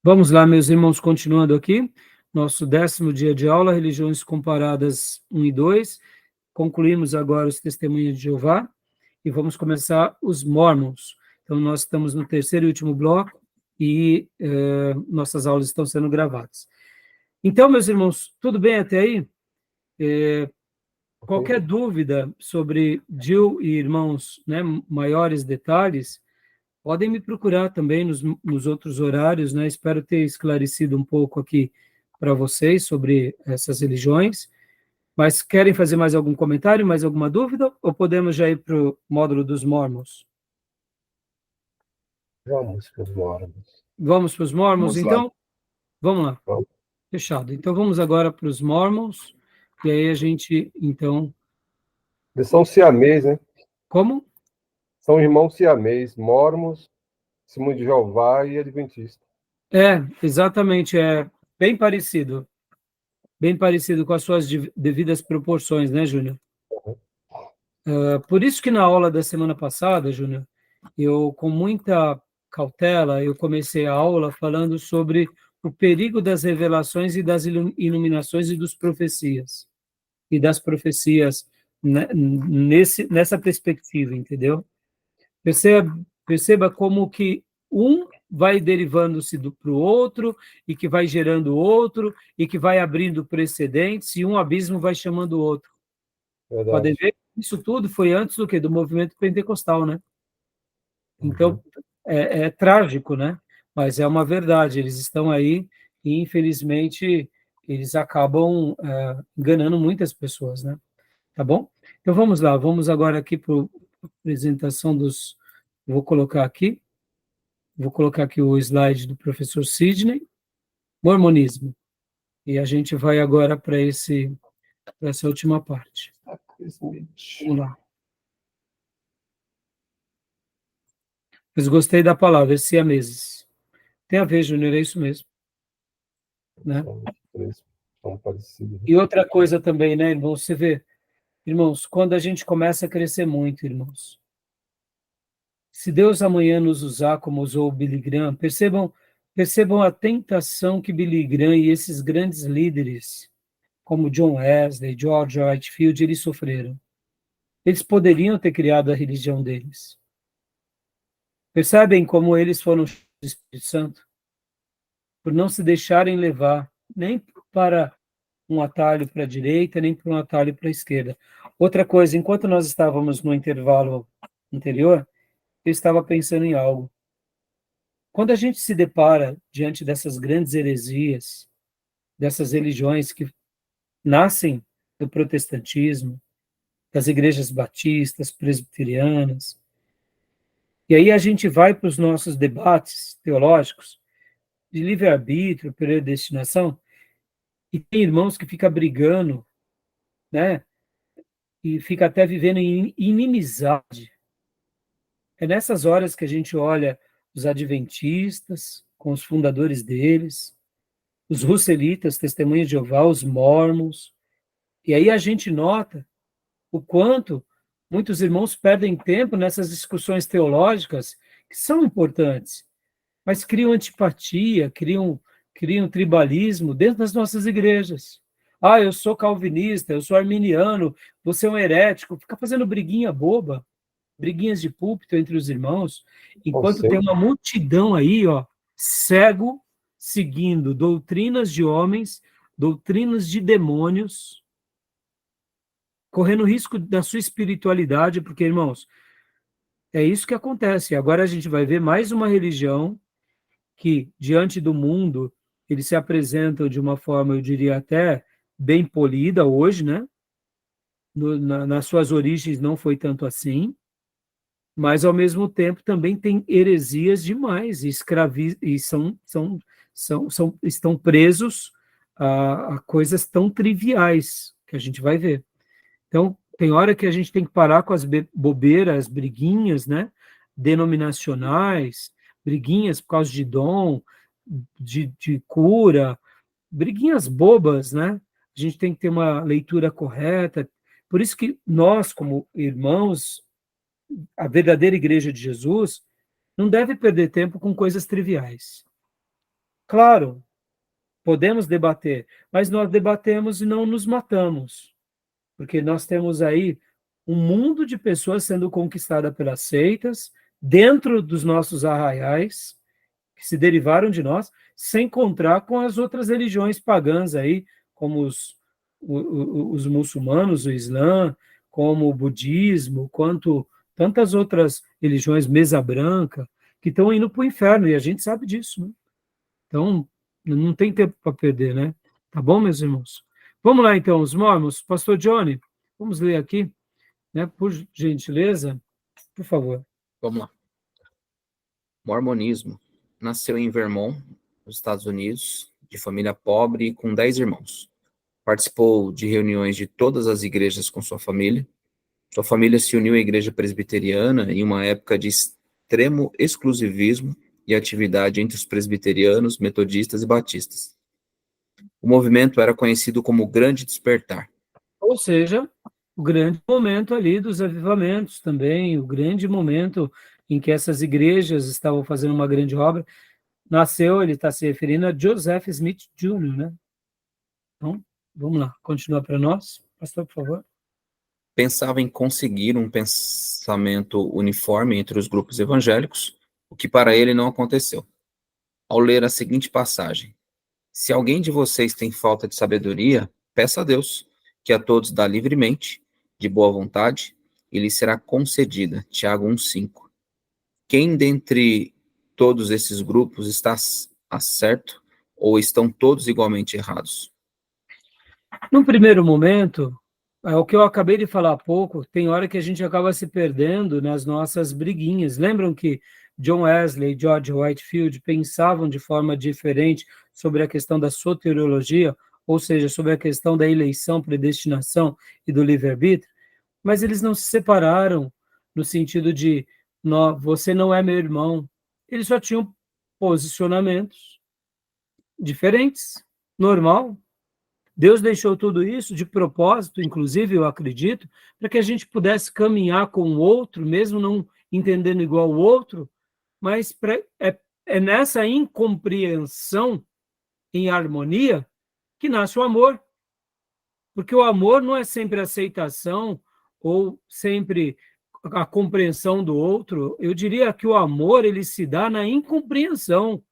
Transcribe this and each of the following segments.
Vamos lá, meus irmãos, continuando aqui, nosso 10º dia de aula, Religiões Comparadas 1 e 2. Concluímos agora os Testemunhas de Jeová e vamos começar os Mormons. Então, nós estamos no terceiro e último bloco e nossas aulas estão sendo gravadas. Então, meus irmãos, tudo bem até aí? Qualquer dúvida sobre Jill e irmãos, né, maiores detalhes, podem me procurar também nos outros horários, né? Espero ter esclarecido um pouco aqui para vocês sobre essas religiões. Mas querem fazer mais algum comentário, mais alguma dúvida? Ou podemos já ir para o módulo dos Mormons? Vamos para os Mormons. Vamos para os Mormons, então? Vamos lá. Vamos. Fechado. Então, vamos agora para os Mormons. E aí a gente, então... Eles são siamês, né? Como? São irmãos siamês, Mormons, Testemunho de Jeová e Adventista. Exatamente, é bem parecido com as suas devidas proporções, né, Júnior? Por isso que na aula da semana passada, Júnior, eu, com muita cautela, eu comecei a aula falando sobre o perigo das revelações e das iluminações e das profecias nessa perspectiva, entendeu? Perceba como que um vai derivando-se para o outro, e que vai gerando outro, e que vai abrindo precedentes, e um abismo vai chamando o outro. Verdade. Podem ver que isso tudo foi antes do quê? Do movimento pentecostal, né? Então, é trágico, né? Mas é uma verdade, eles estão aí e, infelizmente, eles acabam enganando muitas pessoas, né? Tá bom? Então, vamos lá, vamos agora aqui para a apresentação dos... Vou colocar aqui o slide do professor Sidney, Mormonismo. E a gente vai agora para essa última parte. Vamos lá. Mas gostei da palavra, siameses. Tem a ver, Júnior, é isso mesmo. Né? São parecidos. E outra coisa também, né, irmãos? Você vê, irmãos, quando a gente começa a crescer muito, irmãos, se Deus amanhã nos usar como usou o Billy Graham, percebam a tentação que Billy Graham e esses grandes líderes, como John Wesley, George Whitefield, eles sofreram. Eles poderiam ter criado a religião deles. Percebem como eles foram cheios do Espírito Santo? Por não se deixarem levar nem para um atalho para a direita, nem para um atalho para a esquerda. Outra coisa, enquanto nós estávamos no intervalo anterior, eu estava pensando em algo. Quando a gente se depara diante dessas grandes heresias, dessas religiões que nascem do protestantismo, das igrejas batistas, presbiterianas, e aí a gente vai para os nossos debates teológicos de livre-arbítrio, predestinação, e tem irmãos que ficam brigando, né? E fica até vivendo em inimizade. É nessas horas que a gente olha os adventistas, com os fundadores deles, os russelitas, testemunhas de Jeová, os mormons, e aí a gente nota o quanto muitos irmãos perdem tempo nessas discussões teológicas que são importantes, mas criam antipatia, criam tribalismo dentro das nossas igrejas. Eu sou calvinista, eu sou arminiano, você é um herético, fica fazendo briguinha boba, briguinhas de púlpito entre os irmãos, enquanto tem uma multidão aí, cego, seguindo doutrinas de homens, doutrinas de demônios, correndo risco da sua espiritualidade, porque, irmãos, é isso que acontece. Agora a gente vai ver mais uma religião que, diante do mundo, eles se apresentam de uma forma, eu diria até, bem polida hoje, né? Nas suas origens não foi tanto assim, mas, ao mesmo tempo, também tem heresias demais, e estão presos a coisas tão triviais, que a gente vai ver. Então, tem hora que a gente tem que parar com as bobeiras, briguinhas, né? Denominacionais, briguinhas por causa de dom, de cura, briguinhas bobas, né? A gente tem que ter uma leitura correta. Por isso que nós, como irmãos, a verdadeira igreja de Jesus, não deve perder tempo com coisas triviais. Claro, podemos debater, mas nós debatemos e não nos matamos, porque nós temos aí um mundo de pessoas sendo conquistada pelas seitas, dentro dos nossos arraiais, que se derivaram de nós, sem encontrar com as outras religiões pagãs aí, como os muçulmanos, o Islã, como o budismo, quanto tantas outras religiões, mesa branca, que estão indo para o inferno, e a gente sabe disso, né? Então, não tem tempo para perder, né? Tá bom, meus irmãos? Vamos lá, então, os mormons. Pastor Johnny, vamos ler aqui, né? Por gentileza, por favor. Vamos lá. Mormonismo. Nasceu em Vermont, nos Estados Unidos, de família pobre e com 10 irmãos. Participou de reuniões de todas as igrejas com sua família. Sua família se uniu à igreja presbiteriana em uma época de extremo exclusivismo e atividade entre os presbiterianos, metodistas e batistas. O movimento era conhecido como Grande Despertar. Ou seja, o grande momento ali dos avivamentos também, o grande momento em que essas igrejas estavam fazendo uma grande obra, nasceu, ele está se referindo a Joseph Smith Jr., né? Então, vamos lá, continua para nós, pastor, por favor. Pensava em conseguir um pensamento uniforme entre os grupos evangélicos, o que para ele não aconteceu. Ao ler a seguinte passagem: se alguém de vocês tem falta de sabedoria, peça a Deus, que a todos dá livremente, de boa vontade, e lhe será concedida. Tiago 1,5. Quem dentre todos esses grupos está certo, ou estão todos igualmente errados? Num primeiro momento, é o que eu acabei de falar há pouco, tem hora que a gente acaba se perdendo nas nossas briguinhas. Lembram que John Wesley e George Whitefield pensavam de forma diferente sobre a questão da soteriologia, ou seja, sobre a questão da eleição, predestinação e do livre-arbítrio? Mas eles não se separaram no sentido de você não é meu irmão. Eles só tinham posicionamentos diferentes, normal. Deus deixou tudo isso de propósito, inclusive, eu acredito, para que a gente pudesse caminhar com o outro, mesmo não entendendo igual o outro, mas é nessa incompreensão em harmonia que nasce o amor. Porque o amor não é sempre aceitação ou sempre a compreensão do outro. Eu diria que o amor ele se dá na incompreensão.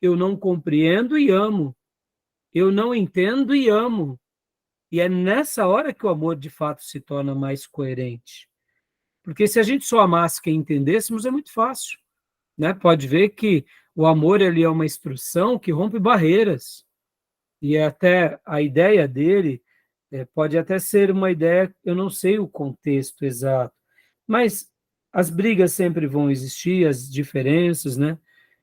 Eu não compreendo e amo. Eu não entendo e amo. E é nessa hora que o amor, de fato, se torna mais coerente. Porque se a gente só amasse quem entendêssemos, é muito fácil, né? Pode ver que o amor ele é uma instrução que rompe barreiras. E até a ideia dele pode até ser uma ideia, eu não sei o contexto exato, mas as brigas sempre vão existir, as diferenças, né?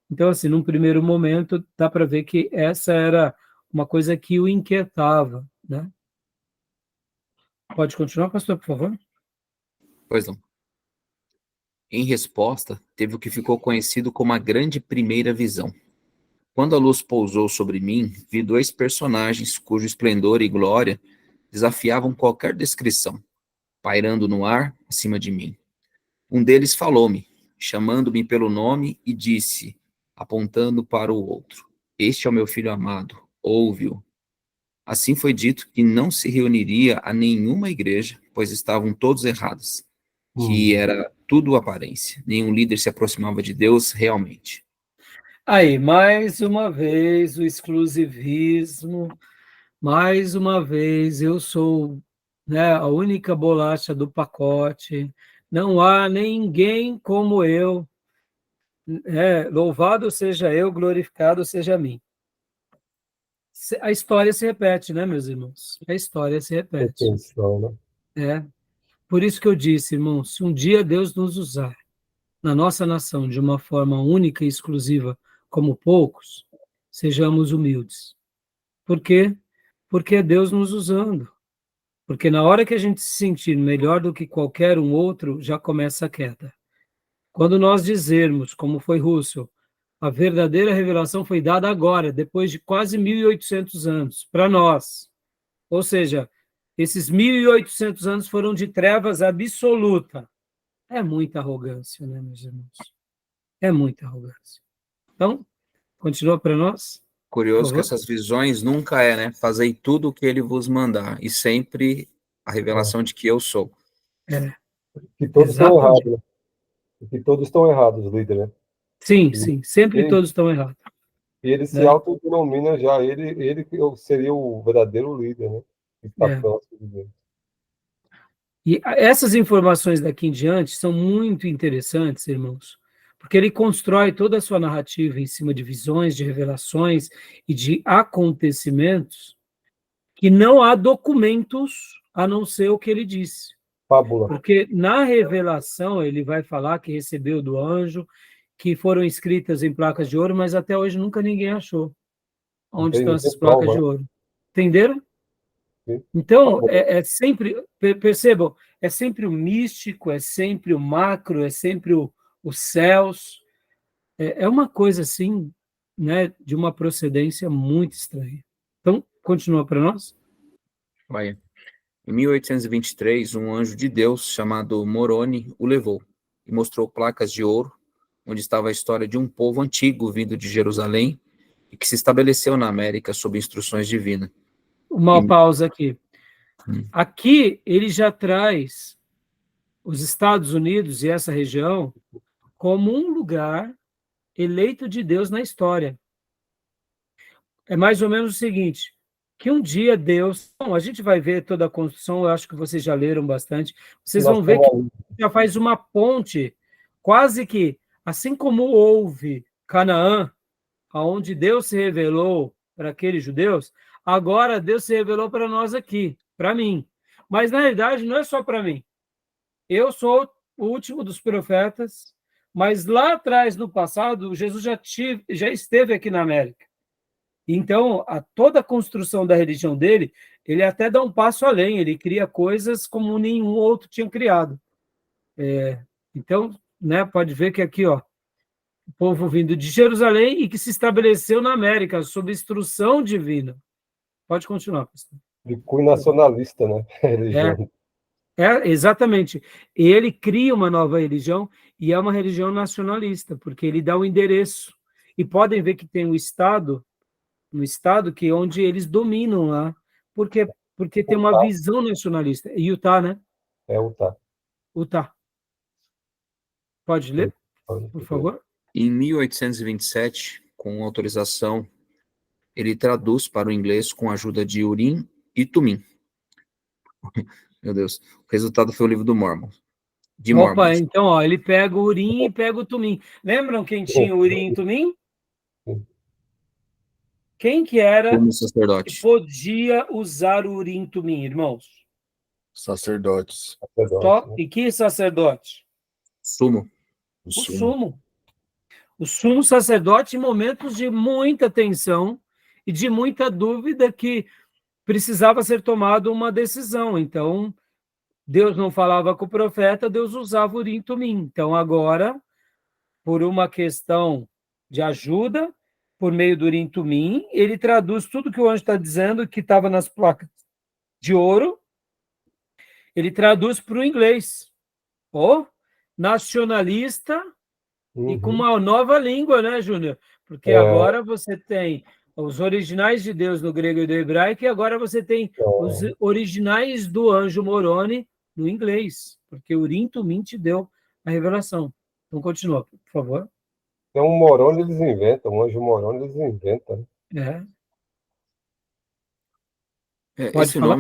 Então, assim, num primeiro momento, dá para ver que essa era uma coisa que o inquietava, né? Pode continuar, pastor, por favor? Pois não. Em resposta, teve o que ficou conhecido como a Grande Primeira Visão. Quando a luz pousou sobre mim, vi dois personagens cujo esplendor e glória desafiavam qualquer descrição, pairando no ar acima de mim. Um deles falou-me, chamando-me pelo nome, e disse, apontando para o outro: Este é o meu filho amado, ouve-o. Assim foi dito que não se reuniria a nenhuma igreja, pois estavam todos errados, que era tudo aparência. Nenhum líder se aproximava de Deus realmente. Aí, mais uma vez, o exclusivismo, mais uma vez, eu sou, né, a única bolacha do pacote, não há ninguém como eu, louvado seja eu, glorificado seja a mim. A história se repete, né, meus irmãos? A história se repete. Atenção, né? É. Por isso que eu disse, irmãos, se um dia Deus nos usar na nossa nação de uma forma única e exclusiva, como poucos, sejamos humildes. Por quê? Porque é Deus nos usando. Porque na hora que a gente se sentir melhor do que qualquer um outro, já começa a queda. Quando nós dizermos, como foi Russell, a verdadeira revelação foi dada agora, depois de quase 1.800 anos, para nós. Ou seja, esses 1.800 anos foram de trevas absoluta. É muita arrogância, né, meus irmãos? É muita arrogância. Então, continua para nós. Curioso que favor. essas visões nunca né? Fazei tudo o que ele vos mandar, e sempre a revelação de que eu sou. É, Que todos estão errados, exatamente. né? Que todos estão errados, os líderes, né? Sim, E sim, sempre ele, todos estão errados, e ele se né? autodenomina já, ele que seria o verdadeiro líder, né? Que está É. próximo de Deus. E essas informações daqui em diante são muito interessantes, irmãos, porque ele constrói toda a sua narrativa em cima de visões, de revelações e de acontecimentos que não há documentos a não ser o que ele disse. Fábula. Porque na revelação ele vai falar que recebeu do anjo, que foram escritas em placas de ouro, mas até hoje nunca ninguém achou onde estão Não tem essas placas prova, de né? ouro. Entenderam? Sim. Então, Fábula. é sempre, percebam, é sempre o místico, é sempre o macro, é sempre os céus. É uma coisa assim, né, de uma procedência muito estranha. Então, continua para nós. Vai. Em 1823, um anjo de Deus chamado Moroni o levou e mostrou placas de ouro, onde estava a história de um povo antigo vindo de Jerusalém e que se estabeleceu na América sob instruções divinas. Uma E, pausa aqui. Aqui ele já traz os Estados Unidos e essa região como um lugar eleito de Deus na história. É mais ou menos o seguinte, que um dia Deus... Bom, a gente vai ver toda a construção, eu acho que vocês já leram bastante, vocês vão ver que Nacionalismo. já faz uma ponte, quase que, assim como houve Canaã, onde Deus se revelou para aqueles judeus, agora Deus se revelou para nós aqui, para mim. Mas, na verdade, não é só para mim. Eu sou o último dos profetas, mas lá atrás, no passado, Jesus já esteve aqui na América. Então, toda a construção da religião dele, ele até dá um passo além, ele cria coisas como nenhum outro tinha criado. Então, né, pode ver que aqui, ó, o povo vindo de Jerusalém e que se estabeleceu na América, sob instrução divina. Pode continuar, pastor. De cunho nacionalista, né? É, Religião. exatamente. Ele cria uma nova religião e é uma religião nacionalista, porque ele dá o endereço. E podem ver que tem um estado, no estado que onde eles dominam lá, porque tem uma Utah. visão nacionalista. Utah, né? É Utah. Utah. Pode ler, por favor? Em 1827, com autorização, ele traduz para o inglês com a ajuda de Urim e Tumim. Meu Deus. O resultado foi o livro do Mormon. De Opa, Mormons. então, ó, ele pega o Urim e pega o Tumim. Lembram quem tinha o Urim e Tumim? Quem que era Como que sacerdote. podia usar o Urim e Tumim, irmãos? Sacerdotes. Só, Né? e que sacerdote? Sumo. O sumo. O sumo sacerdote em momentos de muita tensão e de muita dúvida que precisava ser tomada uma decisão. Então, Deus não falava com o profeta, Deus usava o Urim e Tumim. Então, agora, por uma questão de ajuda, por meio do Urim e Tumim, ele traduz tudo que o anjo está dizendo, que estava nas placas de ouro, ele traduz para o inglês. Ó, nacionalista e com uma nova língua, né, Júnior? Porque agora você tem os originais de Deus no grego e no hebraico, e agora você tem os originais do anjo Moroni no inglês, porque o Urim e Tumim te deu a revelação. Então, continua, por favor. Tem um Moroni, eles inventam. Um anjo Moroni, eles inventam. É. Esse falar?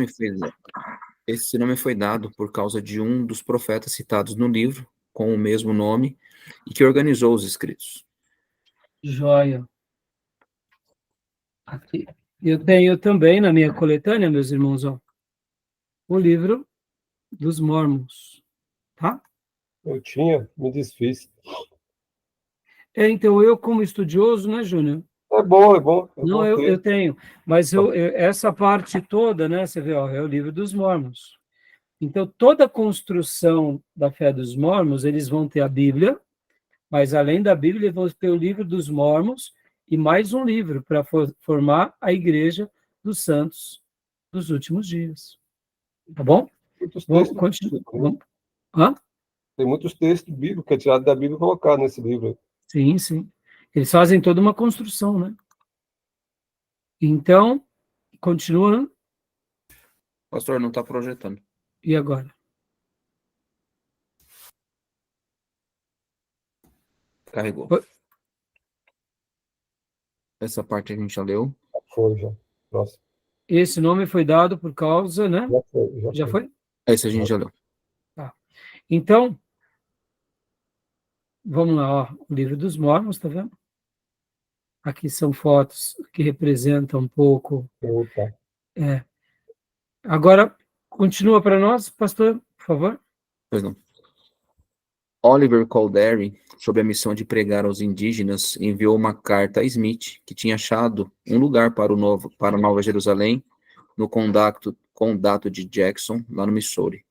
nome foi dado por causa de um dos profetas citados no livro, com o mesmo nome, e que organizou os escritos. Joia. Aqui. Eu tenho também na minha coletânea, meus irmãos, ó, o livro dos Mormons, tá? Eu tinha, me desfiz. Então, eu como estudioso, né, Júnior? É bom, é bom. É Não, bom eu ter. tenho, mas essa parte toda, né, você vê, ó, é o livro dos Mormons. Então, toda a construção da fé dos Mormons, eles vão ter a Bíblia, mas além da Bíblia, eles vão ter o livro dos Mormons e mais um livro para formar a Igreja dos Santos dos últimos dias. Tá bom? Muitos Vamos textos continuar. bíblicos, Hã? tem muitos textos bíblicos que é tirado da Bíblia e colocado nesse livro. Sim, sim. Eles fazem toda uma construção, né? Então, continua. Pastor, não está projetando. E agora? Carregou. Oi. Essa parte a gente já leu. Foi, já. Nossa, Esse nome foi dado por causa, né? já foi, já Já foi. foi? Esse a gente já leu. Tá. Então, vamos lá, ó. O livro dos Mormons, tá vendo? Aqui são fotos que representam um pouco. Opa. Agora, continua para nós, pastor, por favor. Pois não. Oliver Cowdery, sob a missão de pregar aos indígenas, enviou uma carta a Smith, que tinha achado um lugar para a Nova Jerusalém, no condado de Jackson, lá no Missouri.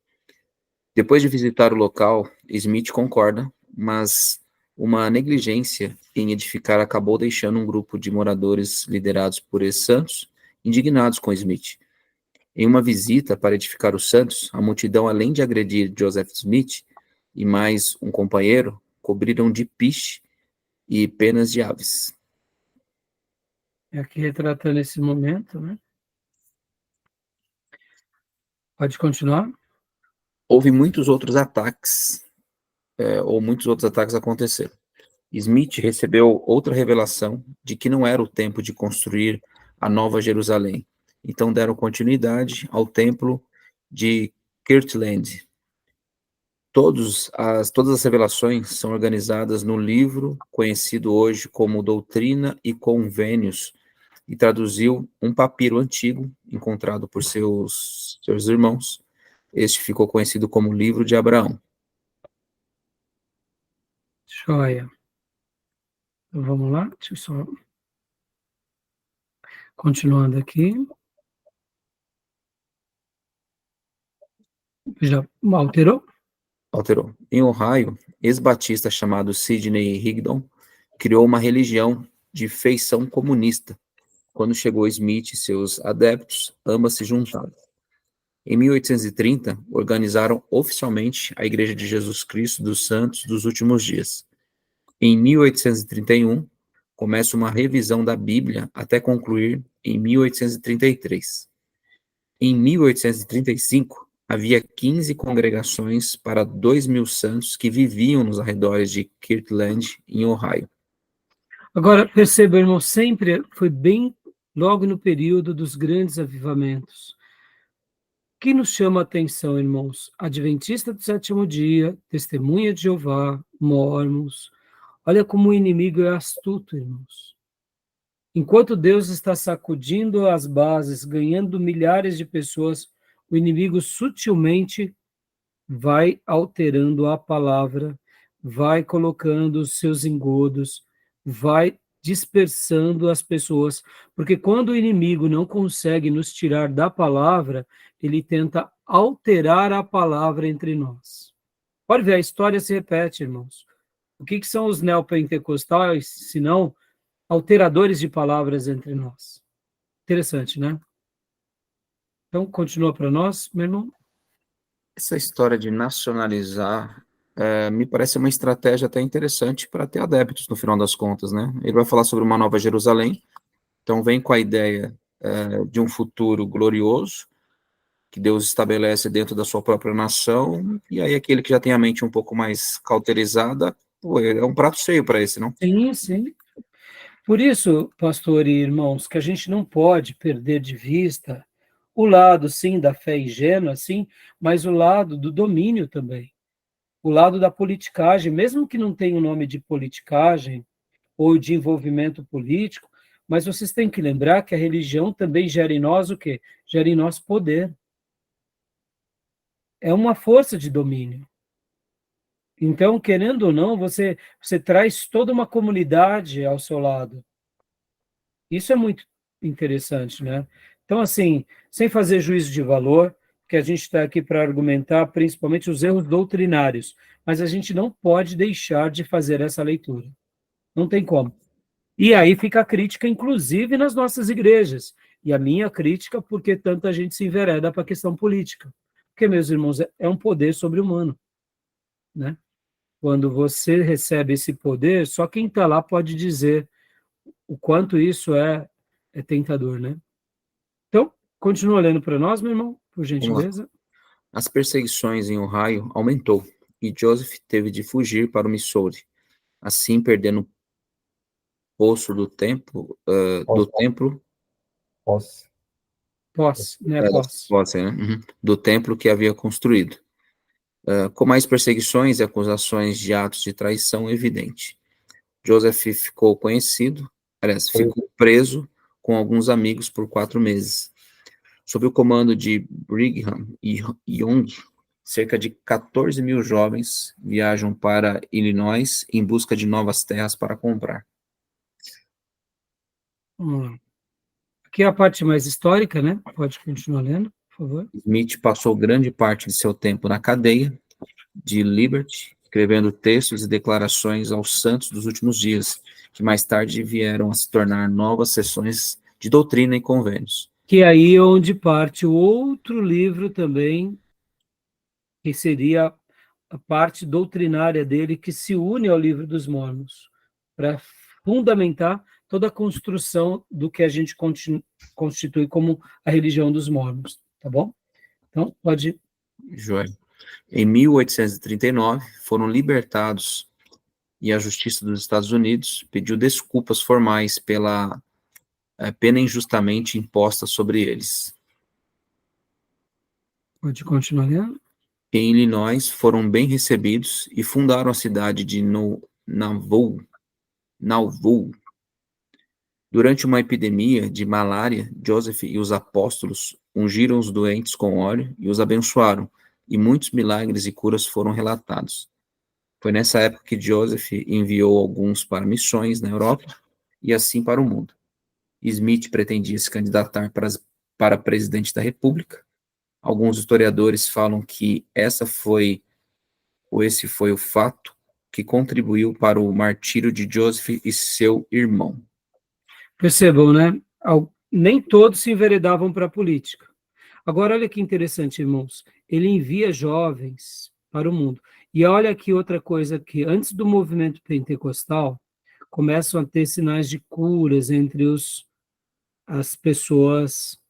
Depois de visitar o local, Smith concorda, mas uma negligência em edificar acabou deixando um grupo de moradores liderados por ex-santos indignados com Smith. Em uma visita para edificar os santos, a multidão, além de agredir Joseph Smith e mais um companheiro, cobriram de piche e penas de aves. É aqui retratando esse momento, né? Pode continuar? Houve muitos outros ataques, muitos outros ataques aconteceram. Smith recebeu outra revelação de que não era o tempo de construir a Nova Jerusalém. Então deram continuidade ao templo de Kirtland. Todas as revelações são organizadas no livro conhecido hoje como Doutrina e Convênios, e traduziu um papiro antigo encontrado por seus irmãos. Este ficou conhecido como Livro de Abraão. Joia. Então, vamos lá, deixa eu só... Continuando aqui. Já alterou? Alterou. Em Ohio, ex-batista chamado Sidney Rigdon criou uma religião de feição comunista. Quando chegou Smith e seus adeptos, ambas se juntaram. Em 1830, organizaram oficialmente a Igreja de Jesus Cristo dos Santos dos Últimos Dias. Em 1831, começa uma revisão da Bíblia até concluir em 1833. Em 1835, havia 15 congregações para 2.000 santos que viviam nos arredores de Kirtland, em Ohio. Agora, perceba, irmão, sempre foi bem logo no período dos grandes avivamentos. O que nos chama a atenção, irmãos? Adventista do sétimo dia, Testemunha de Jeová, Mormons. Olha como o inimigo é astuto, irmãos. Enquanto Deus está sacudindo as bases, ganhando milhares de pessoas, o inimigo sutilmente vai alterando a palavra, vai colocando os seus engodos, vai dispersando as pessoas, porque quando o inimigo não consegue nos tirar da palavra, ele tenta alterar a palavra entre nós. Pode ver, a história se repete, irmãos. O que são os neopentecostais, se não alteradores de palavras entre nós? Interessante, né? Então, continua para nós, meu irmão. Essa história de nacionalizar me parece uma estratégia até interessante para ter adeptos, no final das contas, né? Ele vai falar sobre uma Nova Jerusalém, então vem com a ideia de um futuro glorioso, que Deus estabelece dentro da sua própria nação, e aí aquele que já tem a mente um pouco mais cauterizada, pô, é um prato cheio para esse, não? Sim, sim. Por isso, pastor e irmãos, que a gente não pode perder de vista o lado, sim, da fé ingênua, sim, mas o lado do domínio também. O lado da politicagem, mesmo que não tenha o nome de politicagem ou de envolvimento político, mas vocês têm que lembrar que a religião também gera em nós o quê? Gera em nós poder. É uma força de domínio. Então, querendo ou não, você traz toda uma comunidade ao seu lado. Isso é muito interessante, né? Então, assim, sem fazer juízo de valor, que a gente está aqui para argumentar principalmente os erros doutrinários, mas a gente não pode deixar de fazer essa leitura. Não tem como. E aí fica a crítica, inclusive, nas nossas igrejas. E a minha crítica, porque tanta gente se envereda para a questão política. Porque, meus irmãos, é um poder sobre-humano, né? Quando você recebe esse poder, só quem está lá pode dizer o quanto isso é é tentador, né? Então, continua lendo para nós, meu irmão, por gentileza. As perseguições em Ohio aumentou e Joseph teve de fugir para o Missouri, assim perdendo o poço do templo, Posse. Posse, né? Posse. Do templo que havia construído. Com mais perseguições e acusações de atos de traição evidente. Joseph ficou preso com alguns amigos por 4 meses. Sob o comando de Brigham e Young, cerca de 14 mil jovens viajam para Illinois em busca de novas terras para comprar. Vamos lá. Aqui é a parte mais histórica, né? Pode continuar lendo, por favor. Smith passou grande parte de seu tempo na cadeia de Liberty, escrevendo textos e declarações aos santos dos últimos dias, que mais tarde vieram a se tornar novas sessões de doutrina e convênios. Que aí é onde parte o outro livro também, que seria a parte doutrinária dele, que se une ao livro dos Mormons, para fundamentar toda a construção do que a gente constitui como a religião dos Mormons, tá bom? Então, pode... Joel. Em 1839, foram libertados e a Justiça dos Estados Unidos pediu desculpas formais pela pena injustamente imposta sobre eles. Pode continuar lendo. Em Illinois, foram bem recebidos e fundaram a cidade de Nauvoo. Durante uma epidemia de malária, Joseph e os apóstolos ungiram os doentes com óleo e os abençoaram, e muitos milagres e curas foram relatados. Foi nessa época que Joseph enviou alguns para missões na Europa e assim para o mundo. Smith pretendia se candidatar para presidente da República. Alguns historiadores falam que esse foi o fato que contribuiu para o martírio de Joseph e seu irmão. Percebam, né? Nem todos se enveredavam para a política. Agora, olha que interessante, irmãos. Ele envia jovens para o mundo. E olha aqui outra coisa, que antes do movimento pentecostal, começam a ter sinais de curas entre as pessoas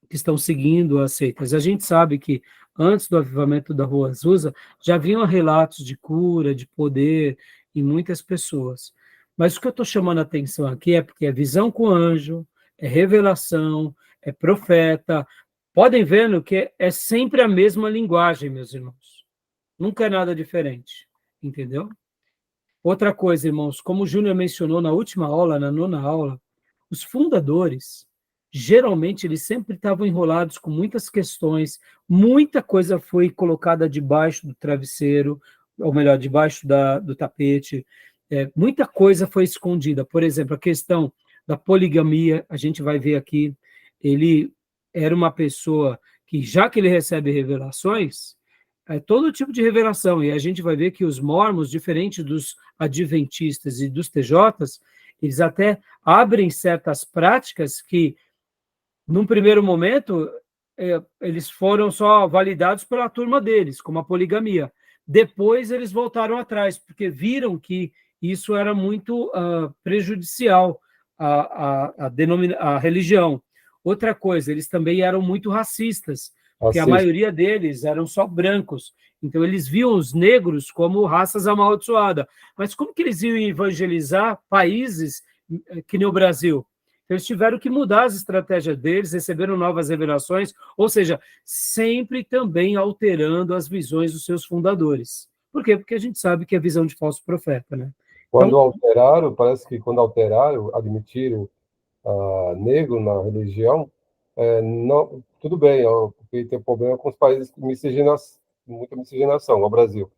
que estão seguindo as seitas. A gente sabe que antes do avivamento da Rua Azusa, já haviam relatos de cura, de poder em muitas pessoas. Mas o que eu estou chamando a atenção aqui é porque é visão com anjo, é revelação, é profeta. Podem ver no que é sempre a mesma linguagem, meus irmãos. Nunca é nada diferente, entendeu? Outra coisa, irmãos, como o Júnior mencionou na última aula, na 9ª aula, os fundadores, geralmente, eles sempre estavam enrolados com muitas questões, muita coisa foi colocada debaixo do travesseiro, ou melhor, debaixo do tapete, muita coisa foi escondida. Por exemplo, a questão da poligamia, a gente vai ver aqui, ele era uma pessoa que, já que ele recebe revelações, todo tipo de revelação, e a gente vai ver que os mormons, diferente dos adventistas e dos TJs, eles até abrem certas práticas que, num primeiro momento, eles foram só validados pela turma deles, como a poligamia. Depois eles voltaram atrás, porque viram que isso era muito prejudicial à religião. Outra coisa, eles também eram muito racistas, porque a maioria deles eram só brancos. Então, eles viam os negros como raças amaldiçoadas. Mas como que eles iam evangelizar países que nem o Brasil? Então, eles tiveram que mudar as estratégias deles, receberam novas revelações, ou seja, sempre também alterando as visões dos seus fundadores. Por quê? Porque a gente sabe que é visão de falso profeta, né? Quando alteraram, parece que quando alteraram, admitiram negro na religião, não, tudo bem, porque tem problema com os países com muita miscigenação, o Brasil,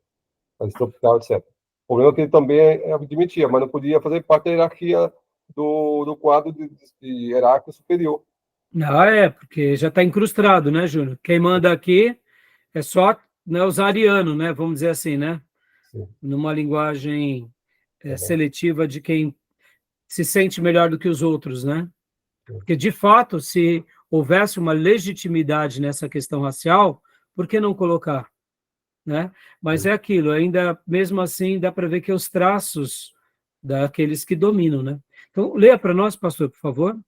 países tropical, etc. O problema é que ele também admitia, mas não podia fazer parte da hierarquia do quadro de hierárquia superior. Porque já está incrustado, né, Júnior? Quem manda aqui é só, né, os arianos, né, vamos dizer assim, né? Sim. Numa linguagem seletiva de quem se sente melhor do que os outros, né? Porque, de fato, se houvesse uma legitimidade nessa questão racial, por que não colocar? Né? Mas é aquilo, ainda mesmo assim dá para ver que é os traços daqueles que dominam, né? Então, leia para nós, pastor, por favor.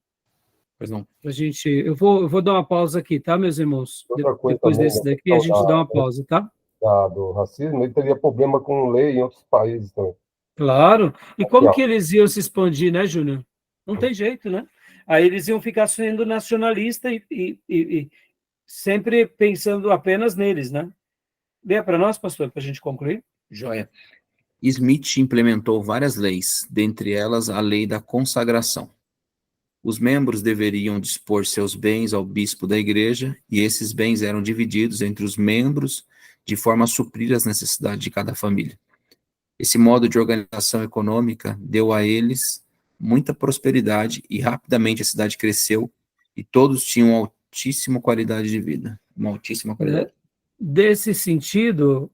Pois não. Eu vou dar uma pausa aqui, tá, meus irmãos? Outra coisa Depois também, desse né, daqui, a gente dá uma pausa, tá? do racismo, ele teria problema com lei em outros países também. Claro. E Aqui, como ó. que eles iam se expandir, né, Júnior? Não tem jeito, né? Aí eles iam ficar sendo nacionalista e sempre pensando apenas neles, né? Leia para nós, pastor, para a gente concluir. Joia. Smith implementou várias leis, dentre elas a lei da consagração. Os membros deveriam dispor seus bens ao bispo da igreja, e esses bens eram divididos entre os membros de forma a suprir as necessidades de cada família. Esse modo de organização econômica deu a eles muita prosperidade e rapidamente a cidade cresceu e todos tinham altíssima qualidade de vida. Uma altíssima qualidade. Desse sentido,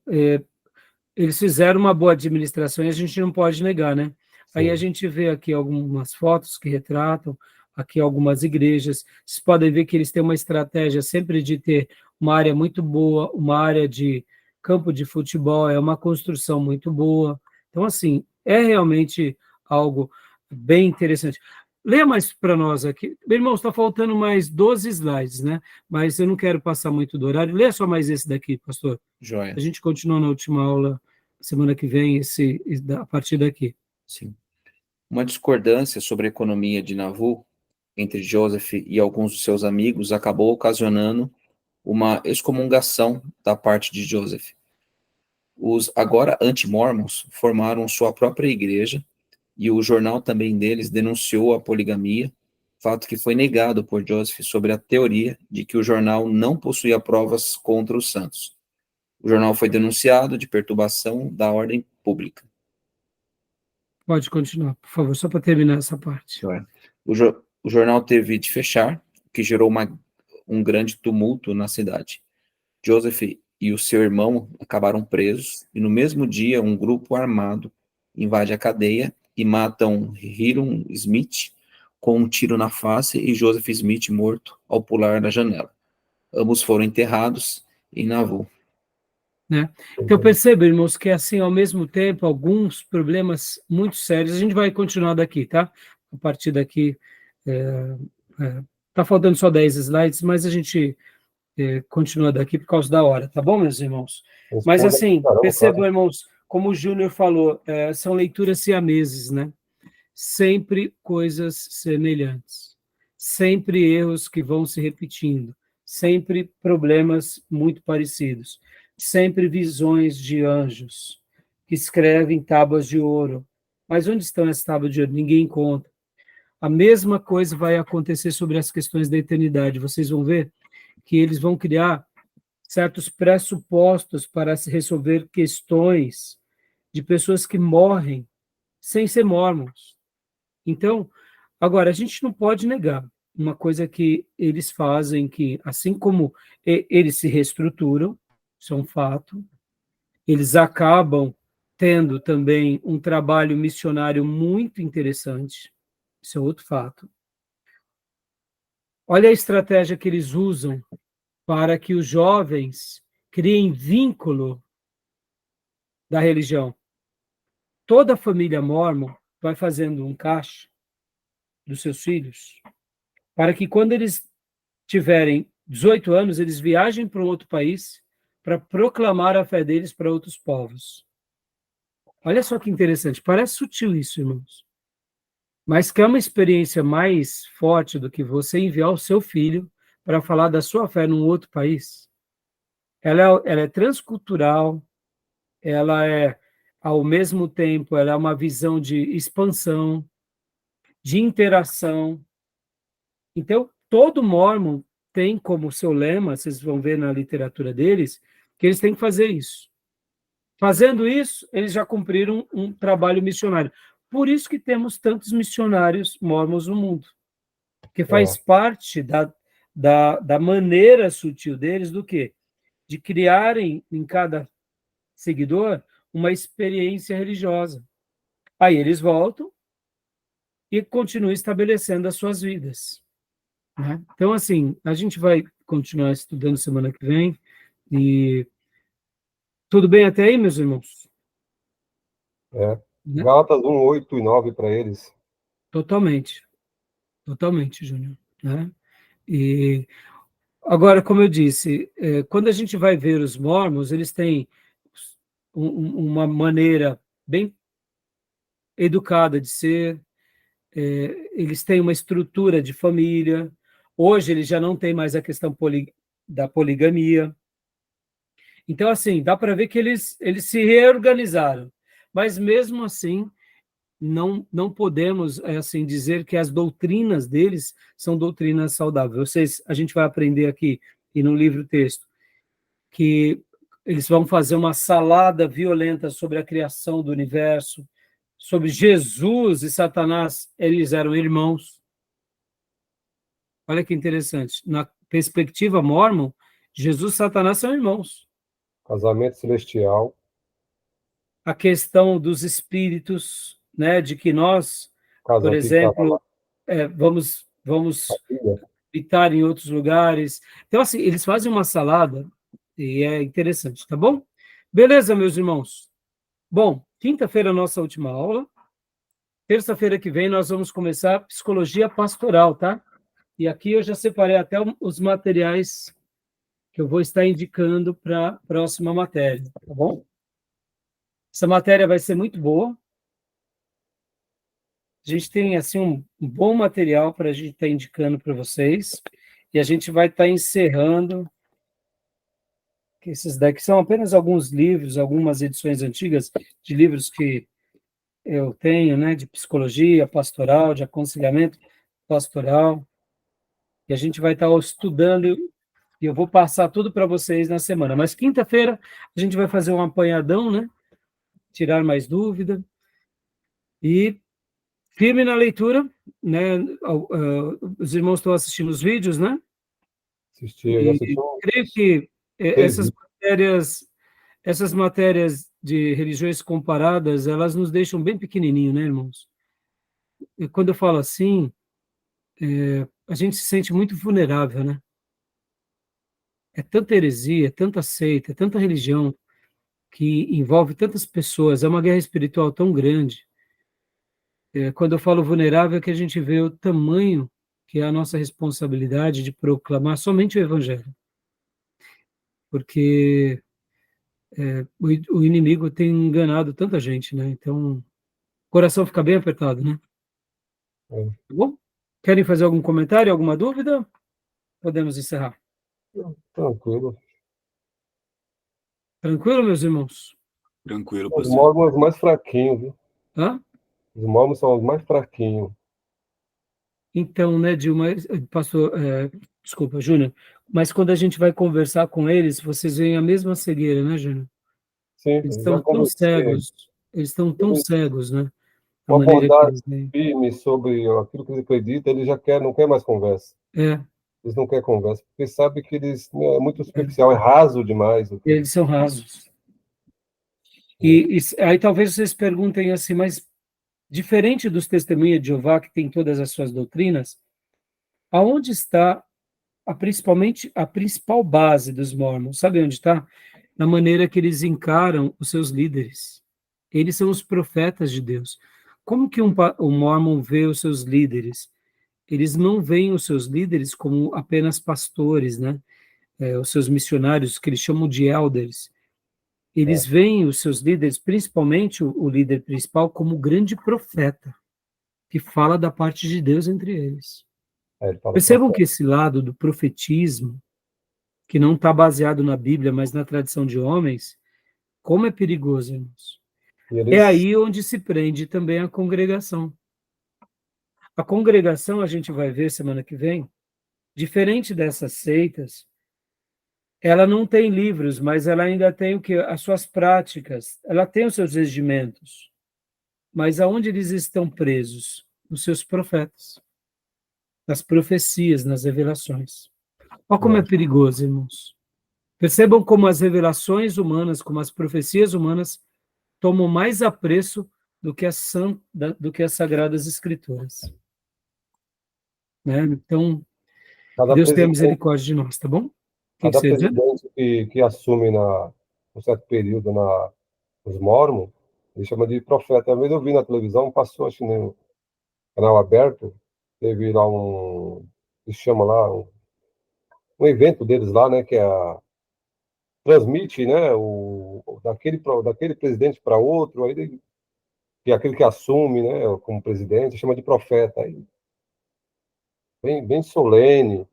eles fizeram uma boa administração e a gente não pode negar, né? Aí a gente vê aqui algumas fotos que retratam, aqui algumas igrejas. Vocês podem ver que eles têm uma estratégia sempre de ter uma área muito boa, uma área de campo de futebol, é uma construção muito boa. Então, assim, é realmente algo bem interessante. Leia mais para nós aqui. Meu irmão, está faltando mais 12 slides, né? Mas eu não quero passar muito do horário. Leia só mais esse daqui, pastor. Joia. A gente continua na última aula, semana que vem, a partir daqui. Sim. Uma discordância sobre a economia de Nauvoo entre Joseph e alguns de seus amigos acabou ocasionando uma excomungação da parte de Joseph. Os agora anti-mormons formaram sua própria igreja e o jornal também deles denunciou a poligamia, fato que foi negado por Joseph sobre a teoria de que o jornal não possuía provas contra os santos. O jornal foi denunciado de perturbação da ordem pública. Pode continuar, por favor, só para terminar essa parte. O jornal teve de fechar, o que gerou um grande tumulto na cidade. Joseph e o seu irmão acabaram presos, e no mesmo dia um grupo armado invade a cadeia e matam Hiram Smith com um tiro na face e Joseph Smith morto ao pular da janela. Ambos foram enterrados em Nauvoo. Né? Então, perceba, irmãos, que assim, ao mesmo tempo, alguns problemas muito sérios. A gente vai continuar daqui, tá? A partir daqui, tá faltando só 10 slides, mas a gente continua daqui por causa da hora, tá bom, meus irmãos? Mas assim, percebam, irmãos, como o Júnior falou, são leituras siameses, né? Sempre coisas semelhantes, sempre erros que vão se repetindo, sempre problemas muito parecidos, sempre visões de anjos que escrevem tábuas de ouro. Mas onde estão essas tábuas de ouro? Ninguém encontra. A mesma coisa vai acontecer sobre as questões da eternidade. Vocês vão ver que eles vão criar certos pressupostos para se resolver questões de pessoas que morrem sem ser mormons. Então, agora, a gente não pode negar uma coisa que eles fazem, que assim como eles se reestruturam, isso é um fato, eles acabam tendo também um trabalho missionário muito interessante, isso é outro fato. Olha a estratégia que eles usam para que os jovens criem vínculo da religião. Toda a família mórmon vai fazendo um caixa dos seus filhos, para que quando eles tiverem 18 anos, eles viajem para um outro país para proclamar a fé deles para outros povos. Olha só que interessante, parece sutil isso, irmãos. Mas que é uma experiência mais forte do que você enviar o seu filho para falar da sua fé num outro país. Ela é transcultural, ela é, ao mesmo tempo, ela é uma visão de expansão, de interação. Então, todo mórmon tem como seu lema, vocês vão ver na literatura deles, que eles têm que fazer isso. Fazendo isso, eles já cumpriram um trabalho missionário. Por isso que temos tantos missionários mórmons no mundo, que faz parte da maneira sutil deles do quê? De criarem em cada seguidor uma experiência religiosa. Aí eles voltam e continuam estabelecendo as suas vidas. Né? Então, assim, a gente vai continuar estudando semana que vem. E tudo bem até aí, meus irmãos? Né? Gálatas 1, 8 e 9 para eles. Totalmente. Totalmente, Júnior. né? E agora, como eu disse, quando a gente vai ver os mormons, eles têm uma maneira bem educada de ser, eles têm uma estrutura de família. Hoje eles já não têm mais a questão da poligamia. Então, assim, dá para ver que eles se reorganizaram. Mas mesmo assim, não podemos assim dizer que as doutrinas deles são doutrinas saudáveis. A gente vai aprender aqui e no livro texto que eles vão fazer uma salada violenta sobre a criação do universo, sobre Jesus e Satanás, eles eram irmãos. Olha que interessante. Na perspectiva mórmon, Jesus e Satanás são irmãos. Casamento celestial. A questão dos espíritos, né, de que nós, por Casal aqui, casal lá. exemplo, vamos habitar em outros lugares. Então, assim, eles fazem uma salada e é interessante, tá bom? Beleza, meus irmãos? Bom, quinta-feira é a nossa última aula. Terça-feira que vem nós vamos começar psicologia pastoral, tá? E aqui eu já separei até os materiais que eu vou estar indicando para a próxima matéria, tá bom? Essa matéria vai ser muito boa. A gente tem assim um bom material para a gente estar indicando para vocês. E a gente vai estar encerrando, que esses daqui são apenas alguns livros, algumas edições antigas de livros que eu tenho, né, de psicologia pastoral, de aconselhamento pastoral. E a gente vai estar estudando e eu vou passar tudo para vocês na semana. Mas quinta-feira a gente vai fazer um apanhadão, né? Tirar mais dúvida. E firme na leitura, né? Os irmãos estão assistindo os vídeos, né? Eu já assisti Creio que essas matérias de religiões comparadas, elas nos deixam bem pequenininho, né, irmãos? E quando eu falo assim, a gente se sente muito vulnerável, né? É tanta heresia, é tanta seita, é tanta religião que envolve tantas pessoas, é uma guerra espiritual tão grande. Quando eu falo vulnerável, é que a gente vê o tamanho que é a nossa responsabilidade de proclamar somente o Evangelho. Porque o inimigo tem enganado tanta gente, né? Então, o coração fica bem apertado, né? É. Tá bom? Querem fazer algum comentário, alguma dúvida? Podemos encerrar. Tranquilo. Tranquilo, meus irmãos? Tranquilo, Os pastor. mormons são os mais fraquinhos, viu? Hã? Os mormons são os mais fraquinhos. Então, né, Dilma, pastor, desculpa, Júnior, mas quando a gente vai conversar com eles, vocês veem a mesma cegueira, né, Júnior? Sim, Eles já estão tão conversei. cegos, eles estão tão cegos, né? A Uma maneira que abordagem eles veem. firme sobre aquilo que eles acreditam, ele já não quer mais conversa. É, Eles não querem conversa, porque sabe que eles é muito superficial, é raso demais. eles são rasos. E aí talvez vocês perguntem assim, mas diferente dos testemunhas de Jeová, que tem todas as suas doutrinas, aonde está principalmente a principal base dos mormons? Sabe onde está? Na maneira que eles encaram os seus líderes. Eles são os profetas de Deus. Como que um mormon vê os seus líderes? Eles não veem os seus líderes como apenas pastores, né? Os seus missionários, que eles chamam de elders. Eles veem os seus líderes, principalmente o líder principal, como grande profeta, que fala da parte de Deus entre eles. Ele fala Percebam que esse lado do profetismo, que não está baseado na Bíblia, mas na tradição de homens, como é perigoso, irmãos. É aí onde se prende também a congregação. A congregação, a gente vai ver semana que vem, diferente dessas seitas, ela não tem livros, mas ela ainda tem o que? As suas práticas, ela tem os seus regimentos. Mas aonde eles estão presos? Nos seus profetas, nas profecias, nas revelações. Olha como é perigoso, irmãos. Percebam como as revelações humanas, como as profecias humanas, tomam mais apreço do que as sagradas escrituras. Né? Então, que Deus tenha misericórdia de nós, tá bom? Cada você diz? presidente que assume um certo período nos Mormons, ele chama de profeta. Às vezes eu vi na televisão, passou, acho que no canal aberto, teve lá um que chama lá, um evento deles lá, né, que é transmite, né, daquele presidente para outro, aí que é aquele que assume, né, como presidente, chama de profeta, aí, bem solene,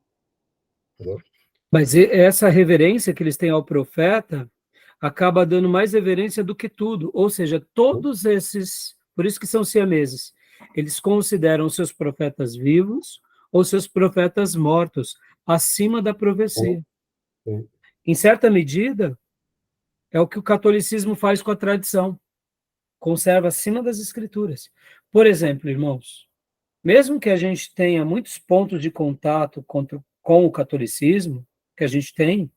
entendeu? Mas essa reverência que eles têm ao profeta acaba dando mais reverência do que tudo. Ou seja, todos esses, por isso que são siameses, eles consideram seus profetas vivos ou seus profetas mortos, acima da profecia. Sim. Em certa medida, é o que o catolicismo faz com a tradição, conserva acima das escrituras. Por exemplo, irmãos, mesmo que a gente tenha muitos pontos de contato com o catolicismo, que a gente tem,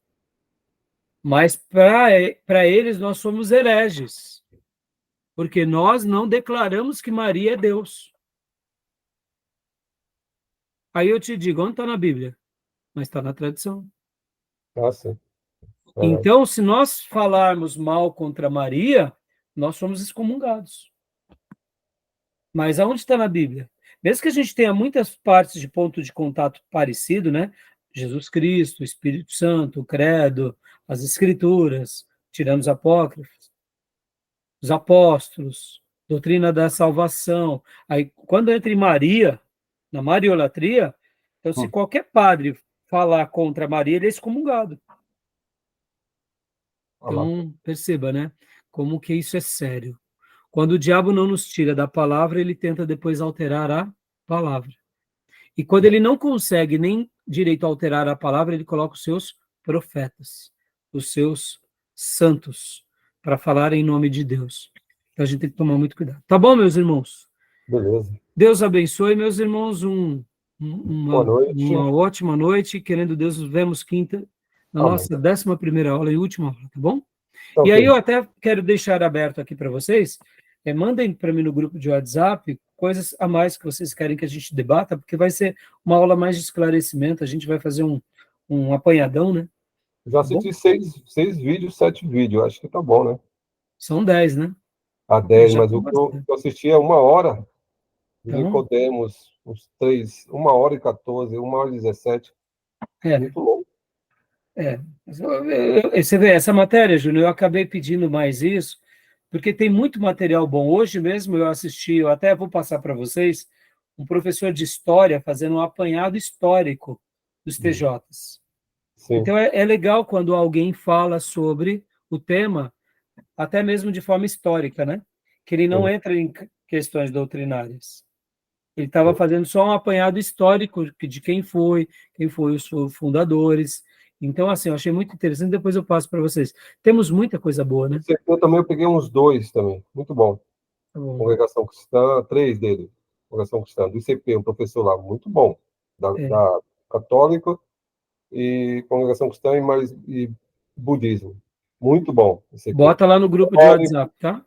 mas para eles nós somos hereges, porque nós não declaramos que Maria é Deus. Aí eu te digo, onde está na Bíblia? Mas está na tradição. Ah, sim. Então, se nós falarmos mal contra Maria, nós somos excomungados. Mas aonde está na Bíblia? Mesmo que a gente tenha muitas partes de ponto de contato parecido, né? Jesus Cristo, o Espírito Santo, o Credo, as Escrituras, tirando os apócrifos, os apóstolos, doutrina da salvação. Aí, quando entra em Maria, na mariolatria, então, se qualquer padre falar contra Maria, ele é excomungado. Então, perceba, né? Como que isso é sério. Quando o diabo não nos tira da palavra, ele tenta depois alterar a palavra. E quando ele não consegue nem direito alterar a palavra, ele coloca os seus profetas, os seus santos, para falar em nome de Deus. Então a gente tem que tomar muito cuidado. Tá bom, meus irmãos? Beleza. Deus abençoe, meus irmãos, Boa noite. uma ótima noite. Querendo Deus, nos vemos quinta, na Amém. nossa 11ª aula e última aula, tá bom? Então, E aí eu até quero deixar aberto aqui para vocês, mandem para mim no grupo de WhatsApp coisas a mais que vocês querem que a gente debata, porque vai ser uma aula mais de esclarecimento, a gente vai fazer um apanhadão, né? já assisti 6 vídeos, 7 vídeos, acho que tá bom, né? São 10, né? A 10, Já mas tá o que eu bastante. assisti é 1 hora, de Então, Nicodemos, os 3, 1h14, 1h17, é, muito longo. Você vê, essa matéria, Júnior, eu acabei pedindo mais isso, porque tem muito material bom. Hoje mesmo eu assisti, eu até vou passar para vocês, um professor de história fazendo um apanhado histórico dos TJs. Sim, Então é legal quando alguém fala sobre o tema, até mesmo de forma histórica, né? Que ele não sim. entra em questões doutrinárias. Ele estava fazendo só um apanhado histórico de quem foi os fundadores. Então, assim, eu achei muito interessante, depois eu passo para vocês. Temos muita coisa boa, né? Eu também peguei uns 2 também, muito bom. Tá bom. Congregação Cristã, 3 dele. Congregação Cristã, do ICP, um professor lá, muito bom. Da Católica e Congregação Cristã e Budismo. Muito bom. ICP. Bota lá no grupo de WhatsApp, tá?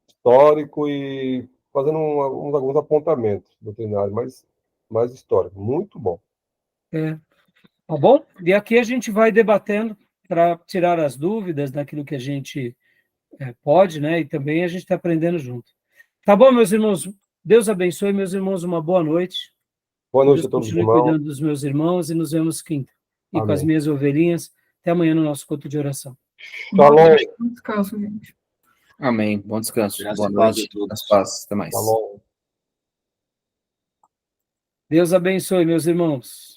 Histórico e fazendo alguns apontamentos doutrinários, mas mais histórico. Muito bom. Tá bom? E aqui a gente vai debatendo para tirar as dúvidas daquilo que a gente pode, né? E também a gente está aprendendo junto. Tá bom, meus irmãos? Deus abençoe, meus irmãos, uma boa noite. Boa noite Deus a todos os continue irmãos. cuidando dos meus irmãos e nos vemos quinta. E com as Amém. minhas ovelhinhas. Até amanhã no nosso culto de oração. Shalom. Bom descanso, gente. Amém. Bom descanso. Graças Boa e paz noite. a todos. As paz. Até mais. Shalom. Deus abençoe, meus irmãos.